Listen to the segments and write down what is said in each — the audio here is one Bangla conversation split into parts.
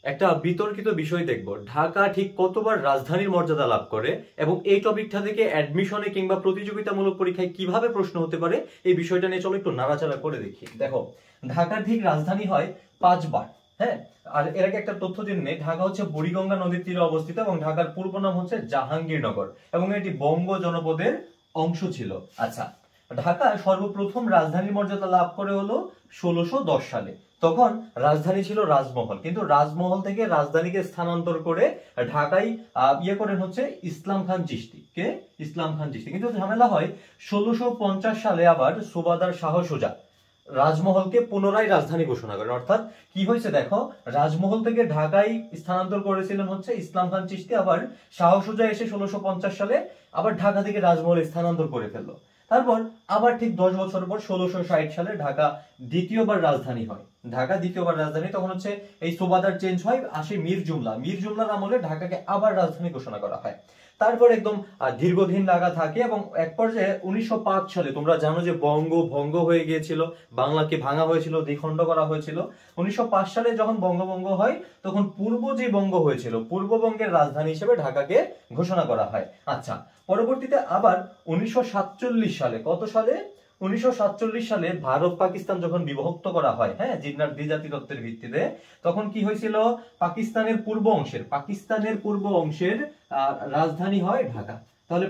একটা বিতর্কিত বিষয় দেখব, ঢাকা ঠিক কতবার রাজধানীর মর্যাদা লাভ করে এবং এই টপিকটা থেকে অ্যাডমিশনে কিংবা প্রতিযোগিতামূলক পরীক্ষায় কিভাবে প্রশ্ন হতে পারে এই বিষয়টা নিয়ে চলো একটু নাড়াচাড়া করে দেখি। দেখো, ঢাকার ঠিক রাজধানী হয় 5 বার। হ্যাঁ, আর এর আগে একটা তথ্য জেনে, ঢাকা হচ্ছে বুড়িগঙ্গা নদীর তীরে অবস্থিত এবং ঢাকার পূর্ব নাম হচ্ছে জাহাঙ্গীরনগর এবং এটি বঙ্গ জনপদের অংশ ছিল। আচ্ছা, ঢাকা সর্বপ্রথম রাজধানীর মর্যাদা লাভ করে হলো 1610 সালে। তখন রাজধানী ছিল রাজমহল, কিন্তু রাজমহল থেকে রাজধানীকে স্থানান্তর করে ঢাকায় করেন হচ্ছে ইসলাম খান চিশতি। কে? ইসলাম খান চিশতি। কিন্তু ঝামেলা হয় 1650 সালে আবার সুবাদার শাহ সুজা রাজমহলকে পুনরায় রাজধানী ঘোষণা করেন। অর্থাৎ কি হয়েছে দেখো, রাজমহল থেকে ঢাকায় স্থানান্তর করেছিলেন হচ্ছে ইসলাম খান চিশতি, আবার শাহ সুজা এসে 1650 সালে আবার ঢাকা থেকে রাজমহল স্থানান্তর করে ফেললো। তারপর আবার ঠিক 10 বছর পর 1660 সালে ঢাকা দ্বিতীয়বার রাজধানী হয়। ঢাকা দ্বিতীয়বার রাজধানী, তখন হচ্ছে এই সুবাদার চেঞ্জ হয়, আসে মীর জুমলা। মীর জুমলার আমলে ঢাকাকে আবার রাজধানী ঘোষণা করা হয়। তারপর একদম দীর্ঘদিন লাগা থাকে এবং এক পর্যায়ে 1905 সালে, তোমরা জানো যে বঙ্গ ভঙ্গ হয়ে গিয়েছিল, বাংলাকে ভাঙা হয়েছিল, দ্বিখণ্ড করা হয়েছিল। 1905 সালে যখন বঙ্গভঙ্গ হয় তখন পূর্ব যে বঙ্গ হয়েছিল, পূর্ববঙ্গের রাজধানী হিসেবে ঢাকাকে ঘোষণা করা হয়। আচ্ছা, পরবর্তীতে আবার 1947 সালে, কত সালে? 1947 সালে ভারত পাকিস্তান যখন বিভক্ত করা হয়, হ্যাঁ, জিন্নার দ্বিজাতি তত্ত্বের ভিত্তিতে, তখন কি হয়েছিল? পাকিস্তানের পূর্ব অংশের রাজধানী হয় ঢাকা। তাহলে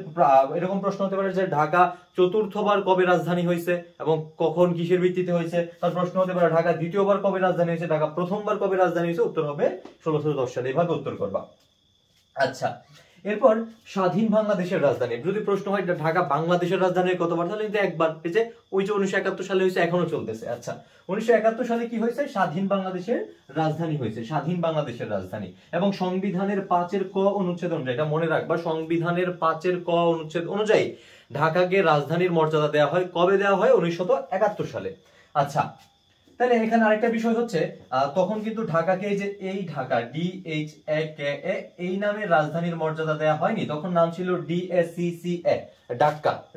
এরকম প্রশ্ন হতে পারে যে ঢাকা চতুর্থবার কবে রাজধানী হয়েছে এবং কখন, কিসের ভিত্তিতে হয়েছে। তার প্রশ্ন হতে পারে ঢাকা দ্বিতীয়বার কবে রাজধানী হয়েছে, ঢাকা প্রথমবার কবে রাজধানী হয়েছে। উত্তর হবে 1610 সালে। এভাবে উত্তর করবা। আচ্ছা, এরপর স্বাধীন বাংলাদেশের রাজধানী যদি প্রশ্ন হয় ঢাকা বাংলাদেশের রাজধানী কতবার, তাহলে কিন্তু একবার। এই যে ওই যে 1971 সালে হয়েছে, এখনো চলতেছে। আচ্ছা, 1971 সালে কি হয়েছে? স্বাধীন বাংলাদেশের রাজধানী হয়েছে, স্বাধীন বাংলাদেশের রাজধানী। এবং সংবিধানের 5 ক অনুচ্ছেদ অনুযায়ী, এটা মনে রাখবা, সংবিধানের 5 ক অনুচ্ছেদ অনুযায়ী ঢাকাকে রাজধানীর মর্যাদা দেওয়া হয়। কবে দেওয়া হয়? 1971 সালে। আচ্ছা, তাহলে এখানে আরেকটা বিষয় হচ্ছে, তখন কিন্তু ঢাকাকে এই ঢাকা DHAKA এই নামের রাজধানীর মর্যাদা দেয়া হয়নি, তখন নাম ছিল DACCA,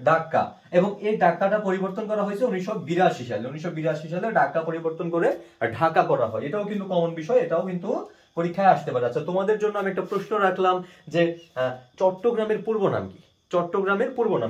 ডাক্কা। এবং এই ডাক্কাটা পরিবর্তন করা হয়েছে 1982 সালে। 1982 সালে ডাক্কা পরিবর্তন করে ঢাকা করা হয়। এটাও কিন্তু কমন বিষয়, এটাও কিন্তু পরীক্ষায় আসতে পারে। আচ্ছা, তোমাদের জন্য আমি একটা প্রশ্ন রাখলাম যে চট্টগ্রামের পূর্ব নাম কি? চট্টগ্রামের পূর্ব নাম